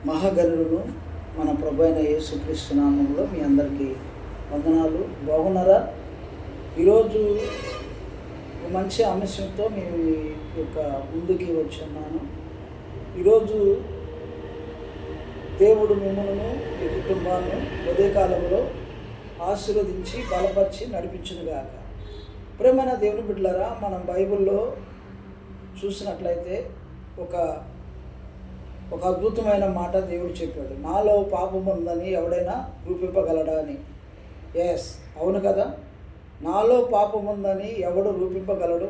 మహాగరుడును మన ప్రభు అయిన యేసుక్రీస్తు నామములో మీ అందరికీ వందనాలు. బాగున్నారా? ఈరోజు మంచి అంశంతో మీ యొక్క ముందుకి వచ్చున్నాను. ఈరోజు దేవుడు మిమ్మల్ని మీ కుటుంబాన్ని ఉదయకాలంలో ఆశీర్వదించి బలపరిచి నడిపించునుగాక. ప్రేమైన దేవుని బిడ్డలారా, మనం బైబిల్లో చూసినట్లయితే ఒక అద్భుతమైన మాట దేవుడు చెప్పాడు. నాలో పాపం ఉందని ఎవడైనా రూపింపగలడా అని. ఎస్, అవును కదా. నాలో పాపం ఉందని ఎవడు రూపింపగలడు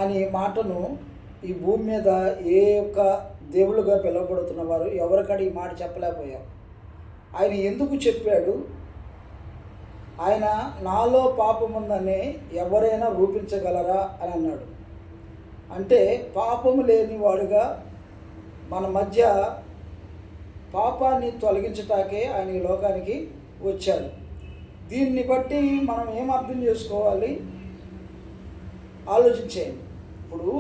అనే మాటను ఈ భూమి మీద ఏ యొక్క దేవుళ్ళుగా పిలువబడుతున్న వారు ఎవరికడ ఈ మాట చెప్పలేకపోయారు. ఆయన ఎందుకు చెప్పాడు? ఆయన నాలో పాపం ఉందని ఎవరైనా రూపించగలరా అని అన్నాడు. అంటే పాపము లేని వాడుగా మన మధ్య పాపాన్ని తొలగించటాకే ఆయన ఈ లోకానికి వచ్చాడు. దీన్ని బట్టి మనం ఏం అర్థం చేసుకోవాలి? ఆలోచించేయండి. ఇప్పుడు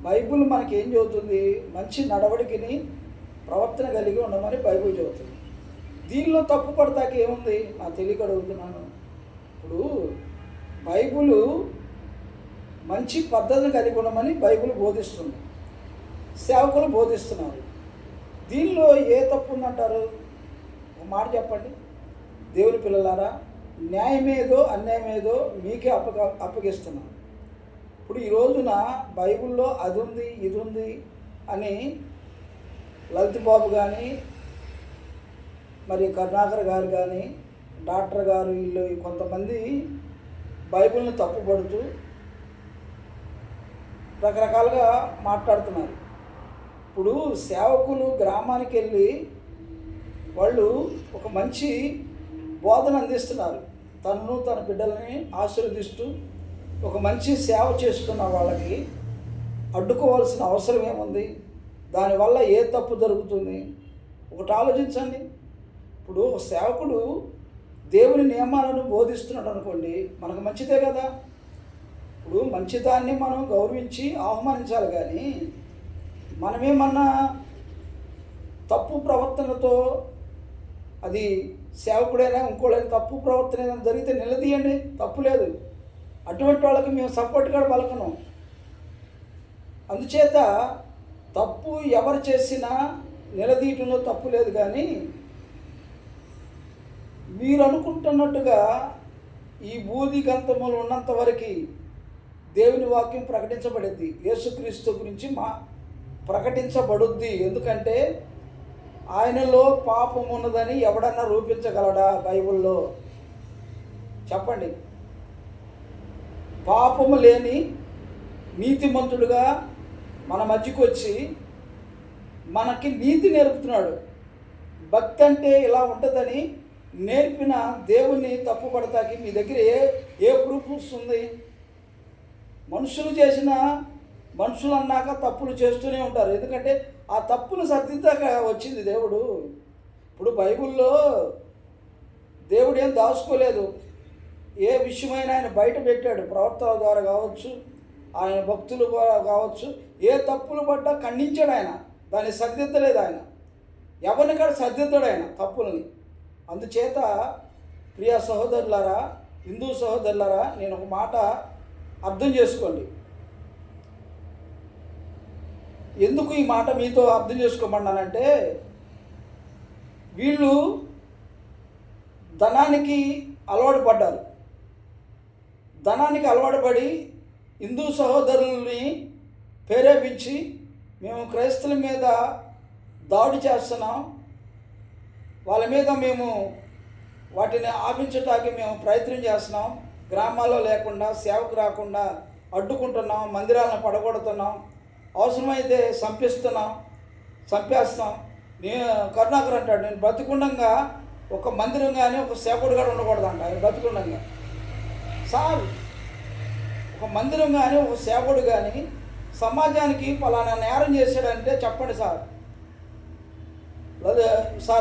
బైబిల్ మనకి ఏం చెబుతుంది? మంచి నడవడికని ప్రవర్తన కలిగి ఉండమని బైబిల్ చెబుతుంది. దీనిలో తప్పు పడతాక ఏముంది? నాకు తెలియక అడుగుతున్నాను. ఇప్పుడు బైబిల్ మంచి పద్ధతిని కలిగి ఉండమని బైబిల్ బోధిస్తుంది, సేవకులు బోధిస్తున్నారు. దీనిలో ఏ తప్పు ఉందంటారు? ఒక మాట చెప్పండి దేవుని పిల్లలారా. న్యాయమేదో అన్యాయమేదో మీకే అప్పగిస్తున్నాను. ఇప్పుడు ఈ రోజున బైబిల్లో అది ఉంది ఇది ఉంది అని లలిత్ బాబు కానీ, మరి కరుణాకర్ గారు కానీ, డాక్టర్ గారు, వీళ్ళు కొంతమంది బైబిల్ని తప్పుపడుతూ రకరకాలుగా మాట్లాడుతున్నారు. ఇప్పుడు సేవకులు గ్రామానికి వెళ్ళి వాళ్ళు ఒక మంచి బోధన అందిస్తున్నారు. తనను తన బిడ్డల్ని ఆశీర్వదిస్తూ ఒక మంచి సేవ చేస్తున్న వాళ్ళకి అడ్డుకోవాల్సిన అవసరం ఏముంది? దానివల్ల ఏ తప్పు జరుగుతుంది? ఒకటి ఆలోచించండి. ఇప్పుడు సేవకుడు దేవుని నియమాలను బోధిస్తున్నాడు అనుకోండి, మనకు మంచిదే కదా. ఇప్పుడు మంచిదాన్ని మనం గౌరవించి ఆహ్వానించాలి. కానీ మనమేమన్నా తప్పు ప్రవర్తనతో, అది సేవకుడైనా ఇంకోడైనా తప్పు ప్రవర్తన ఏదైనా జరిగితే నిలదీయండి, తప్పు లేదు. అటువంటి వాళ్ళకి మేము సపోర్ట్గా పలకను. అందుచేత తప్పు ఎవరు చేసినా నిలదీయటంలో తప్పు లేదు. కానీ మీరు అనుకుంటున్నట్టుగా ఈ బూది గంతములు ఉన్నంత వరకు దేవుని వాక్యం ప్రకటించబడింది. యేసుక్రీస్తు గురించి ప్రకటించబడుద్ది. ఎందుకంటే ఆయనలో పాపం ఉన్నదని ఎవడన్నా రూపించగలడా బైబిల్లో? చెప్పండి. పాపము లేని నీతిమంతుడుగా మన మధ్యకు వచ్చి మనకి నీతి నేర్పుతున్నాడు. భక్తి అంటే ఇలా ఉంటుందని నేర్పిన దేవుణ్ణి తప్పుపడతాకి మీ దగ్గర ఏ ప్రూఫ్ వస్తుంది? మనుషులు చేసిన మనుషులు అన్నాక తప్పులు చేస్తూనే ఉంటారు. ఎందుకంటే ఆ తప్పును సర్దిద్దాక వచ్చింది దేవుడు. ఇప్పుడు బైబిల్లో దేవుడు ఏం దాచుకోలేదు. ఏ విషయమైనా ఆయన బయట పెట్టాడు. ప్రవర్తన ద్వారా కావచ్చు, ఆయన భక్తులు ద్వారా కావచ్చు, ఏ తప్పులు పడ్డా ఖండించాడు ఆయన. దాన్ని సర్దిద్దలేదు ఆయన. ఎవరిని కాడ సర్దిద్దాడు ఆయన తప్పుల్ని. అందుచేత ప్రియ సహోదరులారా, హిందూ సహోదరులారా, నేను ఒక మాట అర్థం చేసుకోండి. ఎందుకు ఈ మాట మీతో అర్థం చేసుకోమన్నానంటే, వీళ్ళు ధనానికి అలవాటు పడ్డారు. ధనానికి అలవాటు పడి హిందూ సహోదరుల్ని ప్రేరేపించి మేము క్రైస్తవుల మీద దాడి చేస్తున్నాం, వాళ్ళ మీద మేము వాటిని ఆపించటానికి మేము ప్రయత్నం చేస్తున్నాం, గ్రామాల్లో లేకుండా సేవకు రాకుండా అడ్డుకుంటున్నాం, మందిరాలను పడగొడుతున్నాం, అవసరమైతే చంపేస్తాం. కరుణాకర్ అంటాడు, నేను బ్రతికుండంగా ఒక మందిరం కానీ ఒక సేవకుడు కూడా ఉండకూడదంట. ఆయన బ్రతికుండంగా సార్, ఒక మందిరం కానీ ఒక సేవకుడు కానీ సమాజానికి పలానా నేరం చేశాడంటే చెప్పండి సార్.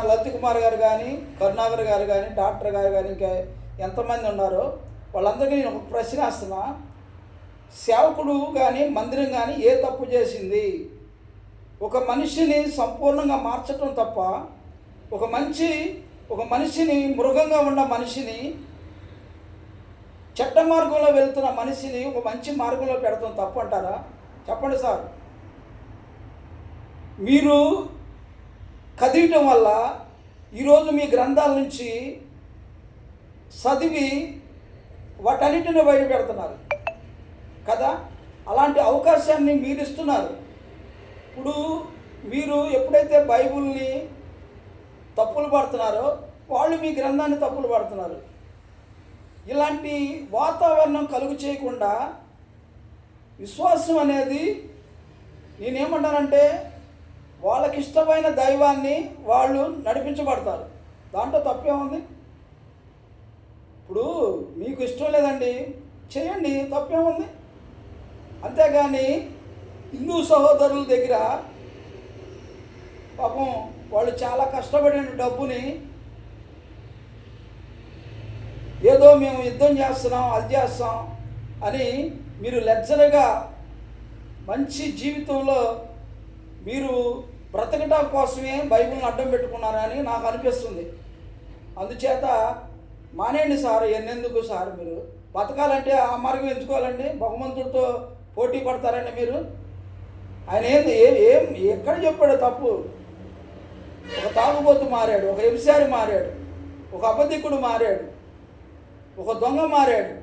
లలిత్ కుమార్ గారు కానీ, కరుణాకర్ గారు కానీ, డాక్టర్ గారు కానీ, ఇంకా ఎంతమంది ఉన్నారో వాళ్ళందరికీ నేను ఒక ప్రశ్న వేస్తున్నా. సేవకుడు కానీ మందిరం కానీ ఏ తప్పు చేసింది? ఒక మనిషిని సంపూర్ణంగా మార్చటం తప్ప ఒక మనిషిని మృగంగా ఉన్న మనిషిని, చెడ్డ మార్గంలో వెళ్తున్న మనిషిని ఒక మంచి మార్గంలో పెడతాం తప్పు అంటారా? చెప్పండి సార్. మీరు కదియటం వల్ల ఈరోజు మీ గ్రంథాల నుంచి చదివి వాటన్నిటిని బయట పెడుతున్నారు కదా. అలాంటి అవకాశాన్ని మీరు ఇస్తున్నారు. ఇప్పుడు మీరు ఎప్పుడైతే బైబిల్ని తప్పులు పడుతున్నారో వాళ్ళు మీ గ్రంథాన్ని తప్పులు పడుతున్నారు. ఇలాంటి వాతావరణం కలుగు చేయకుండా విశ్వాసం అనేది, నేనేమంటానంటే, వాళ్ళకి ఇష్టమైన దైవాన్ని వాళ్ళు నడిపించబడతారు. దాంట్లో తప్పేముంది? ఇప్పుడు మీకు ఇష్టం లేదండి, చేయండి, తప్పేముంది? అంతేగాని హిందూ సహోదరుల దగ్గర పాపం వాళ్ళు చాలా కష్టపడిన డబ్బుని ఏదో మేము యుద్ధం చేస్తున్నాం, అది చేస్తాం అని మీరు లెక్చరగా మంచి జీవితంలో మీరు బ్రతకటం కోసమే బైబిల్ని అడ్డం పెట్టుకున్నారని నాకు అనిపిస్తుంది. అందుచేత మానేయండి సార్. ఎన్నెందుకు సార్? మీరు బతకాలంటే ఆ మార్గం ఎంచుకోవాలండి. భగవంతుడితో పోటీ పడతారండి మీరు. ఆయన ఏం ఎక్కడ చెప్పాడు తప్పు? ఒక తాగుబోతు మారాడు, ఒక వ్యభిచారి మారాడు, ఒక అబద్ధికుడు మారాడు, ఒక దొంగ మారాడు,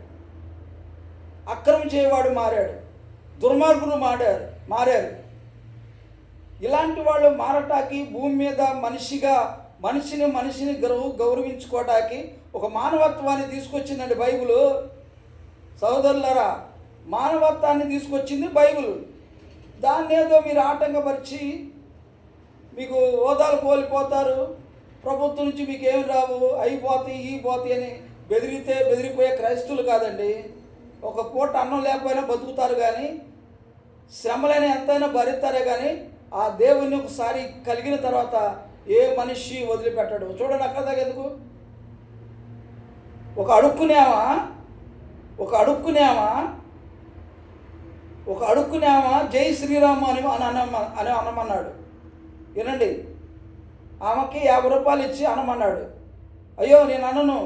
అక్రమం చేయవాడు మారాడు, దుర్మార్గులు మారారు. ఇలాంటి వాళ్ళు మారటానికి, భూమి మీద మనిషిని గౌరవించుకోవటానికి ఒక మానవత్వాన్ని తీసుకొచ్చిందండి బైబిలు. సహోదరులారా, మానవత్వాన్ని తీసుకొచ్చింది బైబిల్. దాన్ని ఏదో మీరు ఆటంకపరిచి మీకు హోదాలు కోల్పోతారు, ప్రభుత్వం నుంచి మీకు ఏమి రావు, అయిపోతాయి ఈ పోతాయి అని బెదిరిపోయే క్రైస్తవులు కాదండి. ఒక పూట అన్నం లేకపోయినా బతుకుతారు, కానీ శ్రమలైనా ఎంతైనా భరిస్తారే కానీ ఆ దేవుణ్ణి ఒకసారి కలిగిన తర్వాత ఏ మనిషి వదిలిపెట్టాడు. చూడండి అక్కడ దాకా ఎందుకు. ఒక అడుక్కునేమా జై శ్రీరామ్ అని అనమన్నాడు. వినండి, ఆమెకి 50 రూపాయలు ఇచ్చి అనమన్నాడు. అయ్యో నేను అనను,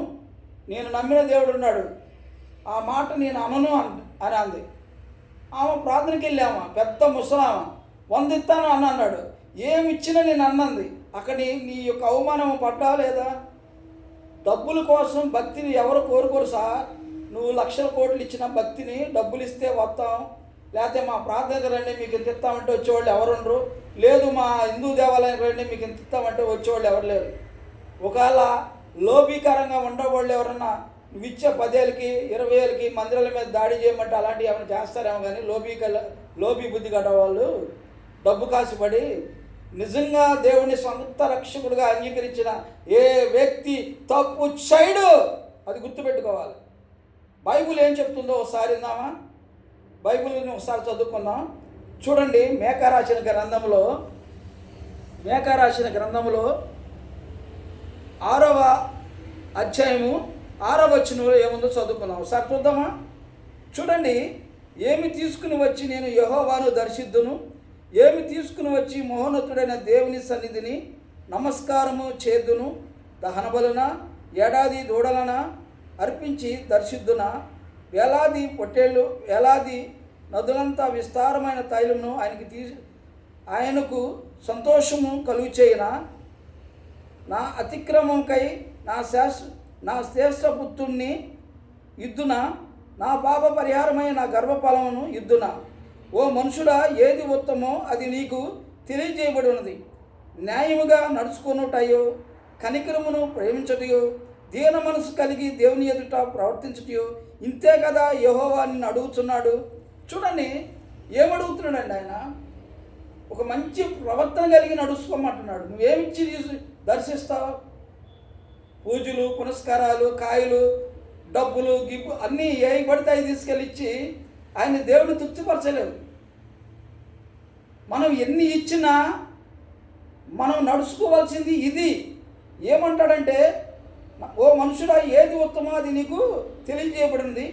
నేను నమ్మిన దేవుడు ఉన్నాడు, ఆ మాట నేను అనను అని అంది. ఆమె ప్రార్థనకి వెళ్ళామా, పెద్ద ముసలామ, 100 ఇస్తాను అని అన్నాడు. ఏమి ఇచ్చినా నేను అన్నది. అక్కడ నీ యొక్క అవమానం పడ్డా లేదా? డబ్బుల కోసం భక్తిని ఎవరు కోరుకోరు సార్. నువ్వు లక్షల కోట్లు ఇచ్చిన భక్తిని డబ్బులు ఇస్తే వస్తాం, లేకపోతే మా ప్రార్థనకు రండి మీకు ఇంత ఇస్తామంటే వచ్చేవాళ్ళు ఎవరుండరు, లేదు మా హిందూ దేవాలయం రండి మీకు ఇంత ఇస్తామంటే వచ్చేవాళ్ళు ఎవరు లేరు. ఒకవేళ లోభీకరంగా ఉండేవాళ్ళు ఎవరన్నా నువ్వు ఇచ్చే 10,000కి 20,000కి మందిరాల మీద దాడి చేయమంటే అలాంటివి ఏమైనా చేస్తారేమో, కానీ లోభీ బుద్ధి కట్టేవాళ్ళు డబ్బు కాసిపడి నిజంగా దేవుని సొంత రక్షకుడిగా అంగీకరించిన ఏ వ్యక్తి తప్పు చేయడు. అది గుర్తుపెట్టుకోవాలి. బైబిల్ ఏం చెప్తుందో ఒకసారి విందామా? బైబిల్ని ఒకసారి చదువుకుందాం. చూడండి, మేకా రాసిన గ్రంథంలో 6వ అధ్యాయము 6వ వచనంలో ఏముందో చదువుకుందాం. ఒకసారి చూద్దామా? చూడండి, ఏమి తీసుకుని వచ్చి నేను యెహోవాను దర్శిద్దును, ఏమి తీసుకుని వచ్చి మహోన్నతుడైన దేవుని సన్నిధిని నమస్కారము చేద్దును, దహన బలున ఏడాది దూడలన అర్పించి దర్శిద్దున, వేలాది పొట్టేళ్ళు, వేలాది నదులంతా విస్తారమైన తైలమును ఆయనకు సంతోషము కలుగు చేయున, నా అతిక్రమంకై నా శ్రేష్ఠపుత్రుణ్ణి ఇద్దున, నా పాప పరిహారమై నా గర్భఫలమును ఇద్దున. ఓ మనుషుడా, ఏది ఉత్తమో అది నీకు తెలియజేయబడి ఉన్నది. న్యాయముగా నడుచుకున్నటయో, కనికరమును ప్రేమించటయో, దీన మనసు కలిగి దేవుని ఎదుట ప్రవర్తించటయో, ఇంతే కదా యెహోవా నిన్ను అడుగుతున్నాడు. చూడండి, ఏమడుగుతున్నాడండి ఆయన? ఒక మంచి ప్రవర్తన కలిగి నడుచుకోమంటున్నాడు. నువ్వేమిచ్చి దర్శిస్తావు? పూజలు, పునస్కారాలు, కాయలు, డబ్బులు, గిబ్బు అన్నీ ఏవి పడితే అవి తీసుకెళ్ళిచ్చి ఆయన దేవుని తృప్తిపరచలేవు. మనం ఎన్ని ఇచ్చినా మనం నడుచుకోవాల్సింది ఇది. ఏమంటాడంటే, ఓ మనుషుడా, ఏది ఉత్తమో అది నీకు తెలియజేయబడింది.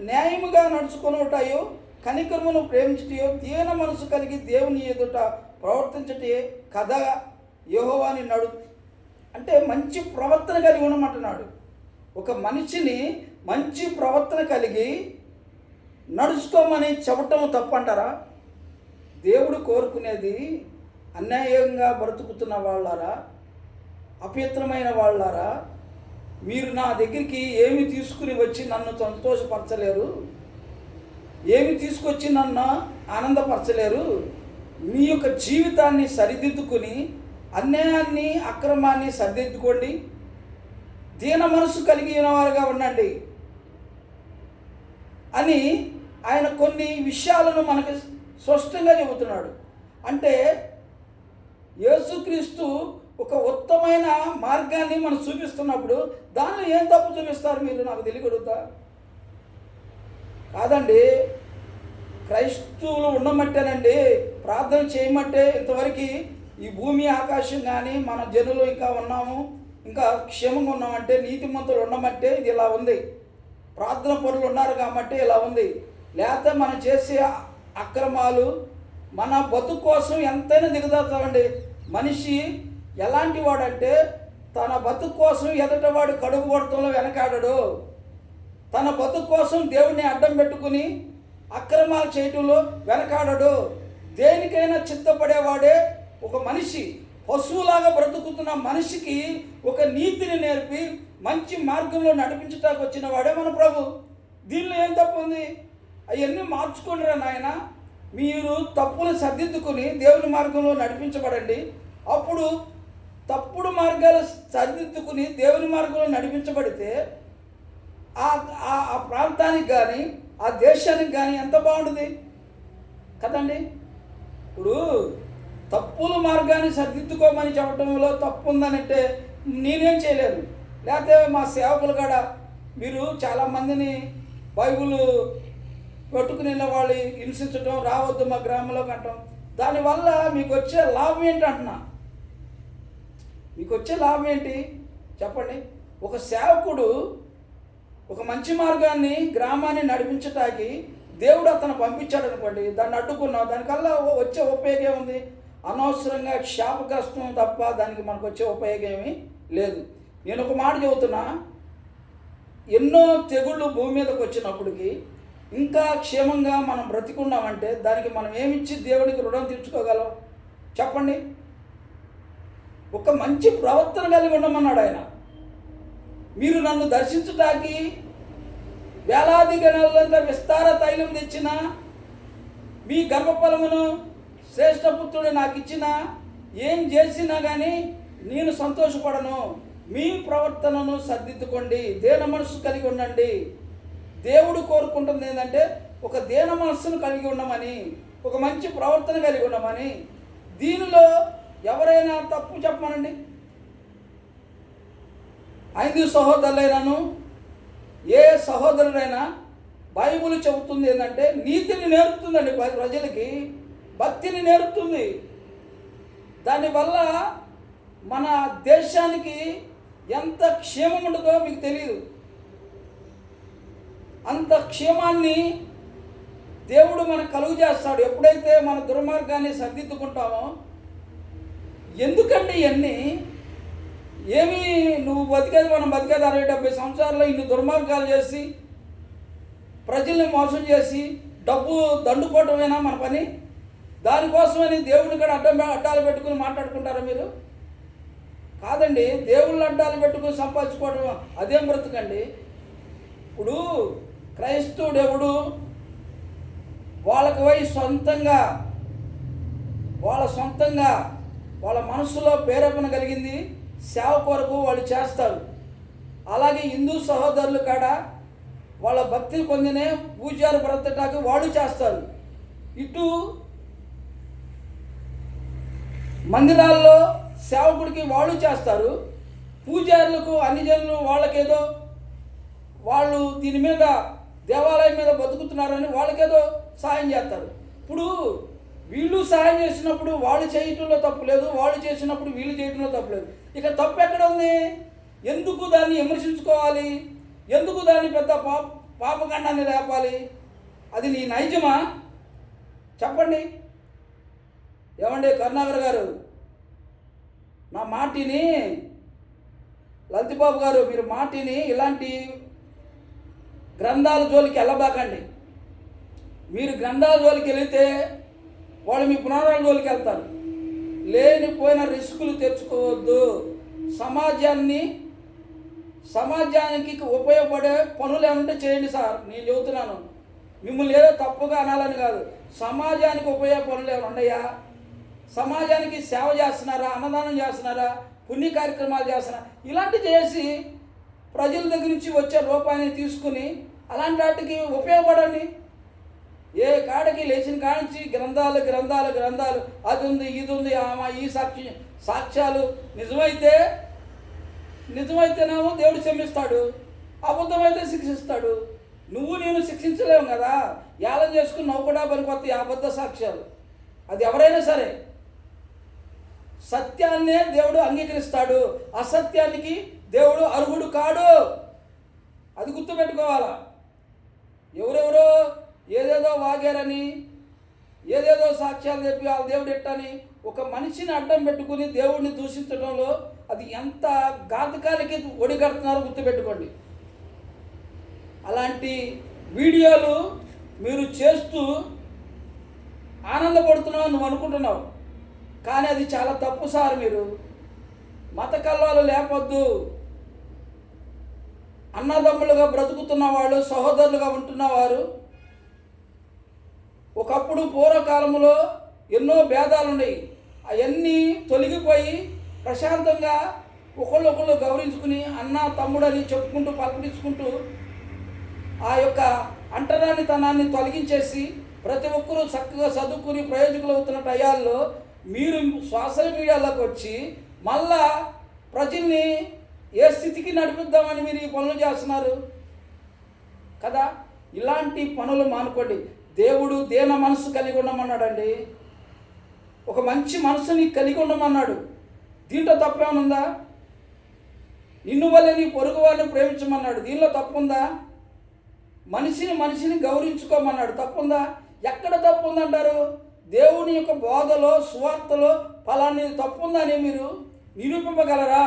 న్యాయముగా నడుచుకున్నటాయో, కనికరమును ప్రేమించుటయో దీన మనసు కలిగి దేవుని ఎదుట ప్రవర్తించటే కదా యెహోవాని నడు. అంటే మంచి ప్రవర్తన కలిగి ఉండమంటున్నాడు. ఒక మనిషిని మంచి ప్రవర్తన కలిగి నడుచుకోమని చెప్పటం తప్పంటారా? దేవుడు కోరుకునేది అన్యాయంగా బ్రతుకుతున్న వాళ్ళారా, అపవిత్రమైన వాళ్ళారా, మీరు నా దగ్గరికి ఏమి తీసుకుని వచ్చి నన్ను సంతోషపరచలేరు, ఏమి తీసుకొచ్చి నన్ను ఆనందపరచలేరు. మీ యొక్క జీవితాన్ని సరిదిద్దుకుని అన్యాయాన్ని అక్రమాన్ని సరిదిద్దుకోండి, దీన మనసు కలిగిన వారుగా ఉండండి అని ఆయన కొన్ని విషయాలను మనకు స్పష్టంగా చెబుతున్నాడు. అంటే యేసుక్రీస్తు ఒక ఉత్తమైన మార్గాన్ని మనం చూపిస్తున్నప్పుడు దానిలో ఏం తప్పు చూపిస్తారు మీరు? నాకు తెలియగలుగుతా కాదండి. క్రైస్తవులు ఉండమట్టేనండి, ప్రార్థన చేయమంటే ఇంతవరకు ఈ భూమి ఆకాశం కానీ మన జనులు ఇంకా ఉన్నాము, ఇంకా క్షేమంగా ఉన్నామంటే, నీతిమంతులు ఉండమంటే ఇది ఇలా ఉంది, ప్రార్థన పరులు ఉన్నారు కాబట్టి ఇలా ఉంది. లేకపోతే మనం చేసే అక్రమాలు మన బతుకు కోసం ఎంతైనా దిగజారుతామండి. మనిషి ఎలాంటి వాడంటే తన బతుకు కోసం ఎదటవాడు కడుపు కొడతంలో వెనకాడడు, తన బతుకు కోసం దేవుడిని అడ్డం పెట్టుకుని అక్రమాలు చేయటంలో వెనకాడడు. దేనికైనా చిత్తపడేవాడే ఒక మనిషి. పశువులాగా బ్రతుకుతున్న మనిషికి ఒక నీతిని నేర్పి మంచి మార్గంలో నడిపించడానికి వచ్చిన వాడే మన ప్రభు. దీనిలో ఏం తప్పు ఉంది? అవన్నీ మార్చుకోండిరా నాయన. మీరు తప్పులు సరిదిద్దుకుని దేవుని మార్గంలో నడిపించబడండి. అప్పుడు తప్పుడు మార్గాలు సరిదిద్దుకుని దేవుని మార్గంలో నడిపించబడితే ఆ ప్రాంతానికి కానీ ఆ దేశానికి కానీ ఎంత బాగుంటుంది కదండి. ఇప్పుడు తప్పుల మార్గాన్ని సరిదిద్దుకోమని చెప్పడంలో తప్పు ఉందనంటే నేనేం చేయలేను. లేకపోతే మా సేవకులు కూడా మీరు చాలామందిని బైబుల్ పట్టుకుని వాళ్ళు హింసించడం, రావద్దు మా గ్రామంలో కంటాం. దానివల్ల మీకు వచ్చే లాభం ఏంటి అంటున్నా? మీకు వచ్చే లాభం ఏంటి చెప్పండి? ఒక సేవకుడు ఒక మంచి మార్గాన్ని గ్రామాన్ని నడిపించటానికి దేవుడు అతను పంపించాడు అనుకోండి, దాన్ని అడ్డుకున్నాం, దానికల్లా వచ్చే ఉపయోగం ఏముంది? అనవసరంగా శాపగ్రస్తం తప్ప దానికి మనకు వచ్చే ఉపయోగం ఏమీ లేదు. నేను ఒక మాట చెబుతున్నా, ఎన్నో తెగుళ్ళు భూమి మీదకి వచ్చినప్పటికీ ఇంకా క్షేమంగా మనం బ్రతికున్నామంటే దానికి మనం ఏమిచ్చి దేవుడికి రుణం తీర్చుకోగలం చెప్పండి? ఒక మంచి ప్రవర్తన కలిగి ఉండమన్నాడు ఆయన. మీరు నన్ను దర్శించటానికి వేలాది గణాలంతా విస్తార తైలం తెచ్చిన, మీ గర్భఫలమును శ్రేష్టపుత్రుడు నాకు ఇచ్చిన, ఏం చేసినా కానీ నేను సంతోషపడను. మీ ప్రవర్తనను సర్దిద్దుకోండి, దేన మనసు కలిగి ఉండండి. దేవుడు కోరుకుంటుంది ఏంటంటే ఒక దేన మనస్సును కలిగి ఉండమని, ఒక మంచి ప్రవర్తన కలిగి ఉండమని. దీనిలో ఎవరైనా తప్పు చెప్పమనండి. 5 సహోదరులైనాను ఏ సహోదరుడైనా బైబిల్ చెబుతుంది ఏంటంటే నీతిని నేర్పుతుందండి, ప్రజలకి భక్తిని నేర్పుతుంది. దానివల్ల మన దేశానికి ఎంత క్షేమం ఉండదో మీకు తెలియదు. అంత క్షేమాన్ని దేవుడు మనకు కలుగు చేస్తాడు ఎప్పుడైతే మన దుర్మార్గాన్ని సరిదిద్దుకుంటామో. ఎందుకంటే ఇవన్నీ ఏమి నువ్వు బతికేది, మనం బతికేది 60-70 సంవత్సరాల్లో ఇన్ని దుర్మార్గాలు చేసి ప్రజల్ని మోసం చేసి డబ్బు దండుకోవటమేనా మన పని? దానికోసమని దేవుడిని కూడా అడ్డాలు పెట్టుకుని మాట్లాడుకుంటారా మీరు? కాదండి, దేవుళ్ళని అడ్డాలు పెట్టుకుని సంపాదించుకోవడం అదేం బ్రతుకండి. ఇప్పుడు క్రైస్తవుడు ఎవడు వాళ్ళకి పోయి సొంతంగా వాళ్ళ మనసులో ప్రేరేపణ కలిగింది సేవ కొరకు వాళ్ళు చేస్తారు. అలాగే హిందూ సహోదరులు కాడ వాళ్ళ భక్తి పొందినే పూజారు బ్రతటానికి వాళ్ళు చేస్తారు. ఇటు మందిరాల్లో సేవకుడికి వాళ్ళు చేస్తారు, పూజారులకు అన్ని జనులు వాళ్ళకేదో వాళ్ళు దీని మీద దేవాలయం మీద బతుకుతున్నారని వాళ్ళకేదో సాయం చేస్తారు. ఇప్పుడు వీళ్ళు సాయం చేసినప్పుడు వాళ్ళు చేయటంలో తప్పు లేదు, వాళ్ళు చేసినప్పుడు వీళ్ళు చేయటంలో తప్పు లేదు. ఇక తప్పు ఎక్కడ ఉంది? ఎందుకు దాన్ని విమర్శించుకోవాలి? ఎందుకు దాన్ని పెద్ద పాపకాండాన్ని లేపాలి? అది నీ నైజమా? చెప్పండి. ఏమండి కరుణాకర్ గారు, నా మాటిని, లలితబాబు గారు మీరు మాటిని, ఇలాంటి గ్రంథాల జోలికి వెళ్ళబాకండి. మీరు గ్రంథాల జోలికి వెళితే వాళ్ళు మీ పునాదాల జోలికి వెళ్తారు. లేనిపోయిన రిస్కులు తెచ్చుకోవద్దు. సమాజానికి ఉపయోగపడే పనులు ఏమంటే చేయండి సార్. నేను చెబుతున్నాను, మిమ్మల్ని ఏదో తప్పుగా అనాలని కాదు. సమాజానికి ఉపయోగ పనులు ఏమైనా ఉన్నాయా? సమాజానికి సేవ చేస్తున్నారా? అన్నదానం చేస్తున్నారా? పుణ్య కార్యక్రమాలు చేస్తున్నారా? ఇలాంటివి చేసి ప్రజల దగ్గర నుంచి వచ్చే రూపాయిని తీసుకుని అలాంటి వాటికి ఉపయోగపడండి. ఏ కాడికి లేచిన కాడించి గ్రంథాలు గ్రంథాలు గ్రంథాలు, అది ఉంది ఇది ఉంది, ఈ సాక్ష్యాలు నిజమైతేనేమో దేవుడు క్షమిస్తాడు, అబద్ధమైతే శిక్షిస్తాడు. నువ్వు నేను శిక్షించలేవు కదా. ఏలం చేసుకుని నువ్వు కూడా పనికొత్త అబద్ధ సాక్ష్యాలు. అది ఎవరైనా సరే సత్యాన్నే దేవుడు అంగీకరిస్తాడు, అసత్యానికి దేవుడు అర్హుడు కాడు. అది గుర్తుపెట్టుకోవాలా. ఎవరెవరో ఏదేదో వాగారని, ఏదేదో సాక్ష్యాలు చెప్పి ఆ దేవుడు ఎట్టని ఒక మనిషిని అడ్డం పెట్టుకుని దేవుడిని దూషించడంలో అది ఎంత ఘాతకానికి ఒడిగడుతున్నారో గుర్తుపెట్టుకోండి. అలాంటి వీడియోలు మీరు చేస్తూ ఆనందపడుతున్నావు నువ్వు అనుకుంటున్నావు, కానీ అది చాలా తప్పు సార్. మీరు మత కల్వాలు లేపొద్దు. అన్నదమ్ములుగా బ్రతుకుతున్న వాళ్ళు, సహోదరులుగా ఉంటున్నవారు, ఒకప్పుడు పూర్వకాలంలో ఎన్నో భేదాలు ఉన్నాయి, అవన్నీ తొలగిపోయి ప్రశాంతంగా ఒకళ్ళొకళ్ళు గౌరవించుకుని అన్న తమ్ముడని చెప్పుకుంటూ పలకరించుకుంటూ ఆ యొక్క అంటరానితనాన్ని తొలగించేసి ప్రతి ఒక్కరూ చక్కగా చదువుకుని ప్రయోజకులు అవుతున్న టయాల్లో మీరు సోషల్ మీడియాలోకి వచ్చి మళ్ళా ప్రజల్ని ఏ స్థితికి నడిపిద్దామని మీరు ఈ పనులు చేస్తున్నారు కదా. ఇలాంటి పనులు మానుకోండి. దేవుడు దేన మనసు కలిగి ఉండమన్నాడండి. ఒక మంచి మనసుని కలిగి ఉండమన్నాడు. దీంట్లో తప్పేమనుందా? నిన్ను వల్లే నీ పొరుగు వారిని ప్రేమించమన్నాడు. దీనిలో తప్పుందా? మనిషిని గౌరవించుకోమన్నాడు. తప్పుందా? ఎక్కడ తప్పు ఉందంటారు? దేవుని యొక్క బోధలో సువార్తలో ఫలాన్ని తప్పుందని మీరు నిరూపింపగలరా?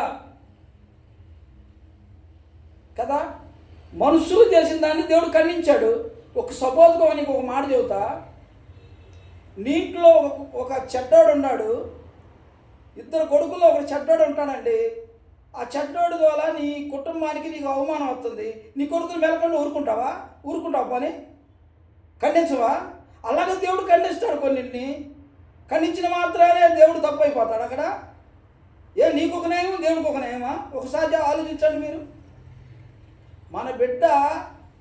కదా. మనుషులు చేసిన దాన్ని దేవుడు ఖండించాడు. ఒక సపోజ్గా నీకు ఒక మాట చెబుతా. నీంట్లో ఒక చెడ్డోడు ఉన్నాడు, ఇద్దరు కొడుకుల్లో ఒకడు చెడ్డోడు ఉంటాడండి. ఆ చెడ్డోడు ద్వారా నీ కుటుంబానికి నీకు అవమానం వస్తుంది. నీ కొడుకుని మెలకుండా ఊరుకుంటావా పని? ఖండించవా? అలాగే దేవుడు ఖండిస్తాడు. కొన్నింటిని ఖండించిన మాత్రమే దేవుడు తప్పు అయిపోతాడు అక్కడ. నీకు ఒక న్యాయం, దేవుడికి ఒక న్యాయమా? ఒకసారి ఆలోచించండి మీరు. మన బిడ్డ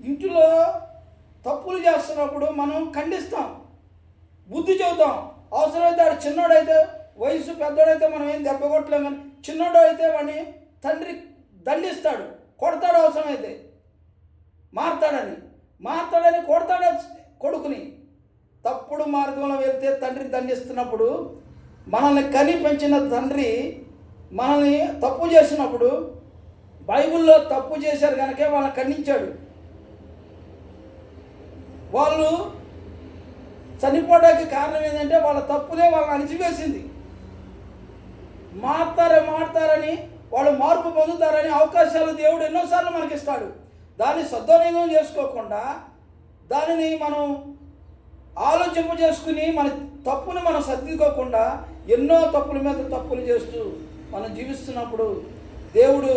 ఇంటిలో తప్పులు చేస్తున్నప్పుడు మనం ఖండిస్తాం, బుద్ధి చెబుతాం. అవసరమైతే ఆడు చిన్నోడైతే, వయసు పెద్దోడైతే మనం ఏం దెబ్బ కొట్టలేం, కానీ చిన్నోడు అయితే వాడిని తండ్రి దండిస్తాడు, కొడతాడు. అవసరమైతే మారతాడని కొడతాడు కొడుకుని. తప్పుడు మార్గంలో వెళ్తే తండ్రి దండిస్తున్నప్పుడు, మనల్ని కని పెంచిన తండ్రి మనల్ని తప్పు చేసినప్పుడు, బైబిల్లో తప్పు చేశారు కనుక వాళ్ళని ఖండించాడు. వాళ్ళు చనిపోవడానికి కారణం ఏంటంటే వాళ్ళ తప్పులే వాళ్ళని అణిచివేసింది. మారుతారని వాళ్ళు మార్పు పొందుతారని అవకాశాలు దేవుడు ఎన్నోసార్లు మనకిస్తాడు. దాన్ని సద్వినియోగం చేసుకోకుండా దానిని మనం ఆలోచింప చేసుకుని మన తప్పుని మనం సర్దిద్దుకోకుండా ఎన్నో తప్పుల మీద తప్పులు చేస్తూ మనం జీవిస్తున్నప్పుడు దేవుడు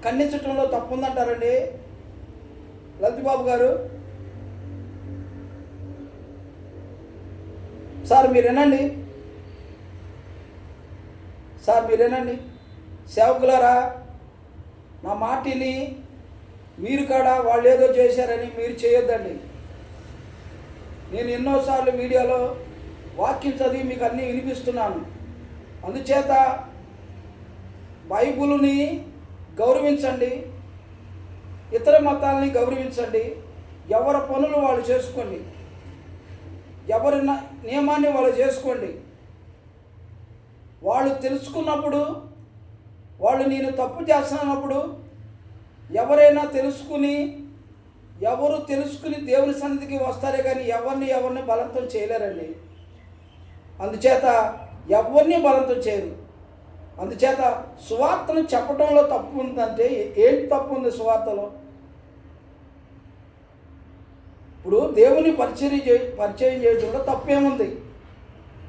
ఖండించటంలో తప్పు ఉందంటారండి లలితబాబు గారు? సార్ మీరేనండి, సేవకులారా, నా మాటిని మీరు కాడా వాళ్ళు ఏదో చేశారని మీరు చేయొద్దండి. నేను ఎన్నోసార్లు వీడియోలో వాక్యం చదివి మీకు అన్నీ వినిపిస్తున్నాను. అందుచేత బైబిల్ని గౌరవించండి, ఇతర మతాలని గౌరవించండి. ఎవరి పనులు వాళ్ళు చేసుకోండి, ఎవరి నియమాన్ని వాళ్ళు చేసుకోండి. వాళ్ళు తెలుసుకున్నప్పుడు, వాళ్ళు నేను తప్పు చేస్తున్నప్పుడు ఎవరైనా తెలుసుకుని ఎవరు తెలుసుకుని దేవుని సన్నిధికి వస్తారే కానీ ఎవరిని బలవంతం చేయలేరండి. అందుచేత ఎవరిని బలవంతం చేయరు. అందుచేత సువార్తను చెప్పడంలో తప్పు ఉందంటే ఏంటి తప్పు ఉంది సువార్తలో? ఇప్పుడు దేవుని పరిచయం చేయడంలో తప్పేముంది?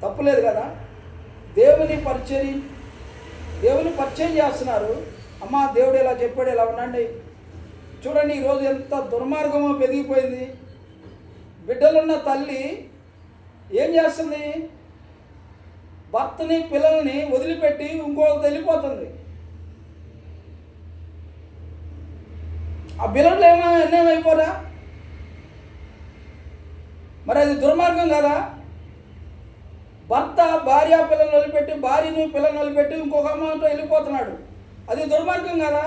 తప్పులేదు కదా. దేవుని పరిచయం చేస్తున్నారు. అమ్మా దేవుడు ఇలా చెప్పాడు, ఇలా ఉండండి. చూడండి ఈరోజు ఎంత దుర్మార్గమో పెరిగిపోయింది. బిడ్డలున్న తల్లి ఏం చేస్తుంది? భర్తని పిల్లల్ని వదిలిపెట్టి ఇంకోళ్ళతో వెళ్ళిపోతుంది. ఆ పిల్లలు ఏమైపోరా? మరి అది దుర్మార్గం కదా. భర్త భార్య పిల్లల్ని వదిలిపెట్టి, భార్యని పిల్లల్ని వదిలిపెట్టి ఇంకొక అమ్మాయితో వెళ్ళిపోతున్నాడు. అది దుర్మార్గం కదా.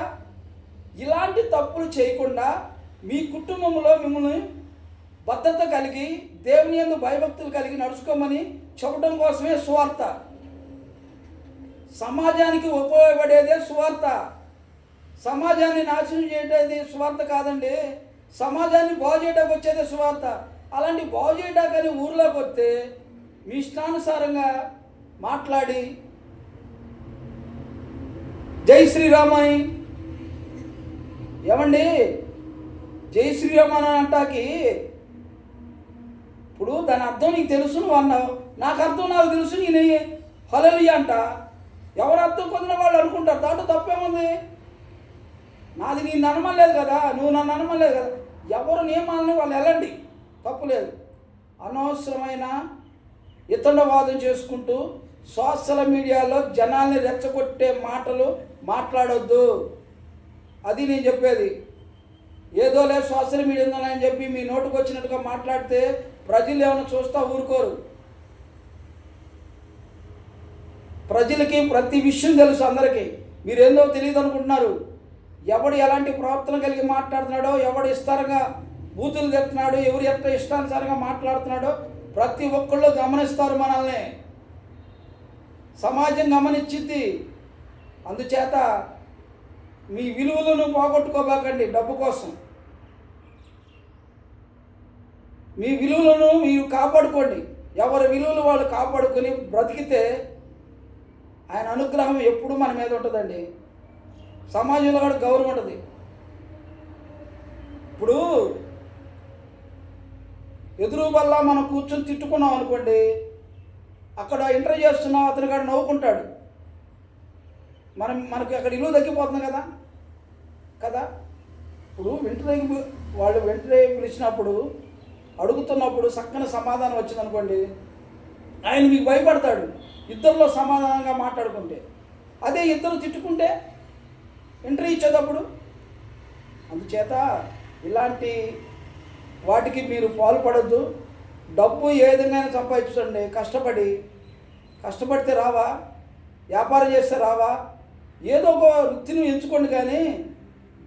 ఇలాంటి తప్పులు చేయకుండా మీ కుటుంబంలో మిమ్మల్ని భద్రత కలిగి దేవుని యందు భయభక్తులు కలిగి నడుచుకోమని చెప్పడం కోసమే సువార్త. సమాజానికి ఉపయోగపడేదే సువార్త. సమాజాన్ని నాశనం చేయటది సువార్త కాదండి. సమాజాన్ని బాగు చేయడానికి వచ్చేదే సువార్త. అలాంటి బాగు చేయడాకని ఊర్లోకి వస్తే మీ ఇష్టానుసారంగా మాట్లాడి జై శ్రీరామని ఏమండి జై శ్రీరామ్ అని అంటాకి ఇప్పుడు దాని అర్థం నీకు తెలుసు, నువ్వు అన్నావు. నాకు తెలుసు, నేను హల్లెలూయా అంట. ఎవరు అర్థం పొందిన వాళ్ళు అనుకుంటారు, దాంట్లో తప్పేముంది? నాది నేను అనమలేదు కదా, నువ్వు నన్ను అనమలేదు కదా. ఎవరు నియమాలని వాళ్ళు వెళ్ళండి, తప్పులేదు. అనవసరమైన ఇతడవాదం చేసుకుంటూ సోషల్ మీడియాలో జనాల్ని రెచ్చగొట్టే మాటలు మాట్లాడొద్దు. అది నేను చెప్పేది. ఏదో లేదు సోషల్ మీడియా ఉందని చెప్పి మీ నోటుకు వచ్చినట్టుగా మాట్లాడితే ప్రజలు ఏమైనా చూస్తా ఊరుకోరు. ప్రజలకి ప్రతి విషయం తెలుసు అందరికీ. మీరేందో తెలియదు అనుకుంటున్నారు. ఎవడు ఎలాంటి ప్రవర్తన కలిగి మాట్లాడుతున్నాడో, ఎవడు ఇష్టాలుగా బూతులు తెస్తున్నాడో, ఎవరు ఎంత ఇష్టానుసారంగా మాట్లాడుతున్నాడో ప్రతి ఒక్కళ్ళు గమనిస్తారు. మనల్ని సమాజం గమనించింది. అందుచేత మీ విలువలను పోగొట్టుకోబాకండి డబ్బు కోసం. మీ విలువలను మీరు కాపాడుకోండి. ఎవరి విలువలు వాళ్ళు కాపాడుకొని బ్రతికితే ఆయన అనుగ్రహం ఎప్పుడూ మన మీద ఉంటుందండి. సమాజంలో కూడా గౌరవం ఉంటుంది. ఇప్పుడు ఎదురు వల్ల మనం కూర్చొని తిట్టుకున్నాం అనుకోండి, అక్కడ ఇంటర్వ్యూ చేస్తున్నాం, అతను కాడ నవ్వుకుంటాడు. మనకి అక్కడ ఇల్లు తగ్గిపోతుంది కదా. ఇప్పుడు వాళ్ళు వెంటనే పిలిచినప్పుడు అడుగుతున్నప్పుడు చక్కని సమాధానం వచ్చిందనుకోండి, ఆయన మీకు భయపడతాడు. ఇద్దరిలో సమాధానంగా మాట్లాడుకుంటే. అదే ఇద్దరు తిట్టుకుంటే ఇంటర్వ్యూ ఇచ్చేటప్పుడు. అందుచేత ఇలాంటి వాటికి మీరు పాల్పడద్దు. డబ్బు ఏ విధంగా సంపాదించండి. కష్టపడితే రావా? వ్యాపారం చేస్తే రావా? ఏదో ఒక వృత్తిని ఎంచుకోండి. కానీ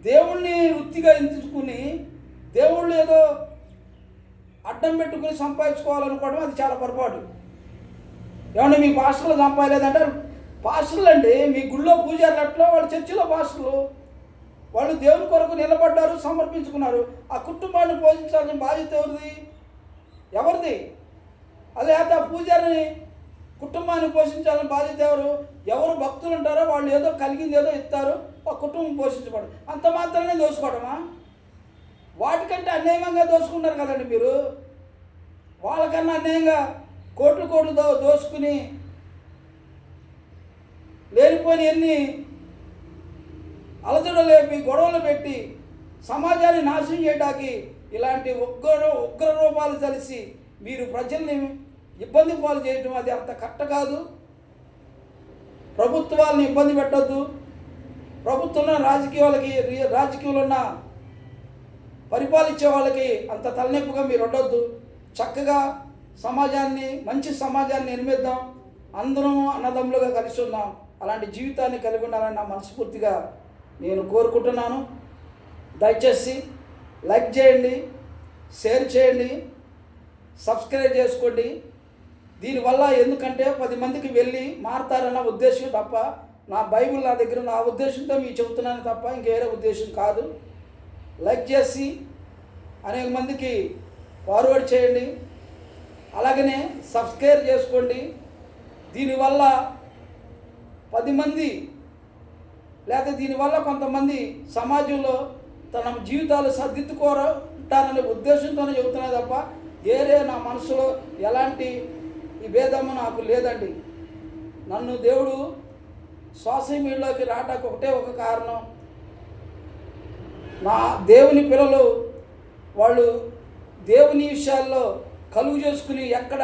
దేవుణ్ణి వృత్తిగా ఎంచుకుని దేవుళ్ళు ఏదో అడ్డం పెట్టుకుని సంపాదించుకోవాలనుకోవడం అది చాలా పొరపాటు. ఏమన్నా మీ పాస్టర్లు సంపాదలేదంటే పాస్టర్లు అండి. మీ గుళ్ళో పూజారులు అట్లా, వాళ్ళ చర్చిలో పాస్టర్లు వాళ్ళు దేవుని కొరకు నిలబడ్డారు, సమర్పించుకున్నారు. ఆ కుటుంబాన్ని పోషించాల్సిన బాధ్యత ఎవరిది? అదే ఆ పూజారిని కుటుంబాన్ని పోషించాలని బాధ్యత ఎవరు భక్తులు ఉంటారో వాళ్ళు ఏదో కలిగింది ఏదో ఇస్తారు, ఆ కుటుంబం పోషించబడదు. అంత మాత్రమే దోసుకోవడమా? వాటికంటే అన్యాయంగా దోసుకున్నారు కదండి మీరు. వాళ్ళకన్నా అన్యాయంగా కోట్లు దోసుకుని లేనిపోయిన ఎన్ని అలజడలు లేపి గొడవలు పెట్టి సమాజాన్ని నాశనం చేయడానికి ఇలాంటి ఉగ్ర రూపాలు కలిసి మీరు ప్రజల్ని ఇబ్బంది పాలు చేయటం అది అంత కరెక్ట్ కాదు. ప్రభుత్వాలను ఇబ్బంది పెట్టద్దు. ప్రభుత్వంలో రాజకీయాలు ఉన్న పరిపాలించే వాళ్ళకి అంత తలనొప్పిగా మీరు ఉండొద్దు. చక్కగా మంచి సమాజాన్ని నిర్మిద్దాం. అందరం అన్నదమ్ములుగా కలిసి ఉందాం. అలాంటి జీవితాన్ని కలిగి ఉండాలని నా మనస్ఫూర్తిగా నేను కోరుకుంటున్నాను. దయచేసి లైక్ చేయండి, షేర్ చేయండి, సబ్స్క్రైబ్ చేసుకోండి. దీనివల్ల ఎందుకంటే 10 మందికి వెళ్ళి మారతారన్న ఉద్దేశం తప్ప, నా బైబిల్ నా దగ్గర ఉన్న ఆ ఉద్దేశంతో మీకు చెబుతున్నాను తప్ప ఇంకేరే ఉద్దేశం కాదు. లైక్ చేసి అనేక మందికి ఫార్వర్డ్ చేయండి. అలాగనే సబ్స్క్రైబ్ చేసుకోండి. దీనివల్ల 10 మంది లేదా దీనివల్ల కొంతమంది సమాజంలో తన జీవితాలు సర్దిద్దుకోరంటారనే ఉద్దేశంతోనే చెబుతున్నా తప్ప ఏరే నా మనసులో ఎలాంటి ఈ భేదము నాకు లేదండి. నన్ను దేవుడు సోషల్ మీడియాలోకి రావడానికి ఒకటే ఒక కారణం, నా దేవుని పిల్లలు వాళ్ళు దేవుని విషయాల్లో కలుగు చేసుకుని ఎక్కడ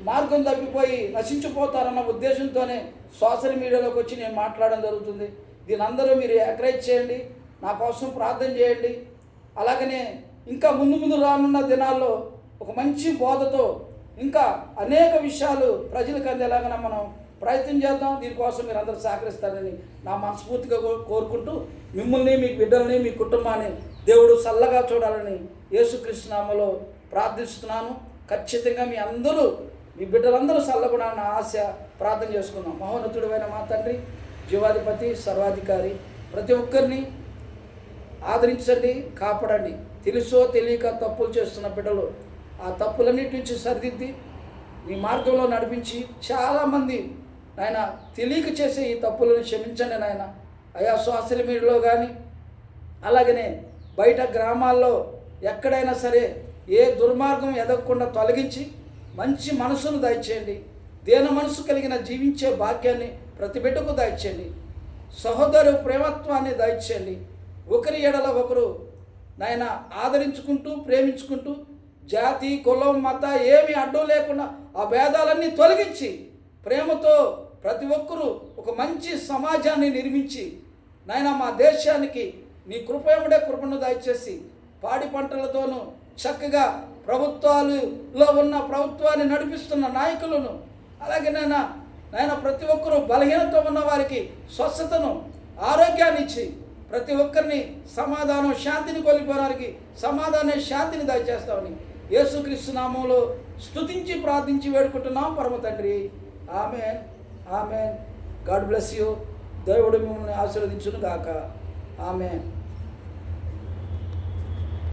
మార్గం తప్పిపోయి నశించిపోతారన్న ఉద్దేశంతోనే సోషల్ మీడియాలోకి వచ్చి నేను మాట్లాడడం జరుగుతుంది. దీని అందరూ మీరు ఎంకరేజ్ చేయండి, నా కోసం ప్రార్థన చేయండి. అలాగనే ఇంకా ముందు రానున్న దినాల్లో ఒక మంచి బోధతో ఇంకా అనేక విషయాలు ప్రజలకు అందేలాగా మనం ప్రయత్నం చేద్దాం. దీనికోసం మీరు అందరూ సహకరిస్తారని నా మనస్ఫూర్తిగా కోరుకుంటూ మిమ్మల్ని, మీ బిడ్డల్ని, మీ కుటుంబాన్ని దేవుడు చల్లగా చూడాలని యేసుక్రీస్తు నామములో ప్రార్థిస్తున్నాను. ఖచ్చితంగా మీ బిడ్డలందరూ చల్లగుడాలని ఆశ ప్రార్థన చేసుకుందాం. మహోన్నతుడైన మా తండ్రి, జీవాధిపతి, సర్వాధికారి, ప్రతి ఒక్కరిని ఆదరించండి, కాపాడండి. తెలుసో తెలియక తప్పులు చేస్తున్న బిడ్డలు ఆ తప్పులన్నిటి నుంచి సరిదిద్ది మీ మార్గంలో నడిపించి చాలామంది నాయన తెలియక చేసే ఈ తప్పులను క్షమించండి నాయన. అయా సోషల్ మీడియాలో కానీ అలాగనే బయట గ్రామాల్లో ఎక్కడైనా సరే ఏ దుర్మార్గం ఎదగకుండా తొలగించి మంచి మనసును దయచేయండి. దేన మనసు కలిగిన జీవించే భాగ్యాన్ని ప్రతి బిడ్డకు దయచేయండి. సహోదరు ప్రేమత్వాన్ని దయచేయండి. ఒకరి ఎడల ఒకరు నాయన ఆదరించుకుంటూ ప్రేమించుకుంటూ జాతి, కులం, మత ఏమీ అడ్డం లేకుండా ఆ భేదాలన్నీ తొలగించి ప్రేమతో ప్రతి ఒక్కరూ ఒక మంచి సమాజాన్ని నిర్మించి నాయన మా దేశానికి నీ కృపయముడే కృపను దయచేసి పాడి పంటలతోనూ చక్కగా ప్రభుత్వాలలో ఉన్న ప్రభుత్వాన్ని నడిపిస్తున్న నాయకులను అలాగే నాయన ప్రతి ఒక్కరూ బలహీనత ఉన్న వారికి స్వస్థతను, ఆరోగ్యాన్ని ఇచ్చి ప్రతి ఒక్కరిని సమాధానం, శాంతిని కోల్పోవడానికి సమాధానం, శాంతిని దయచేస్తామని యేసుక్రీస్తు నామములో స్తుతించి ప్రార్థించి వేడుకుంటున్నాం పరమ తండ్రి. Amen, amen. God bless you. దేవుడు మిమ్మల్ని ఆశీర్వదించును గాక. ఆమేన్.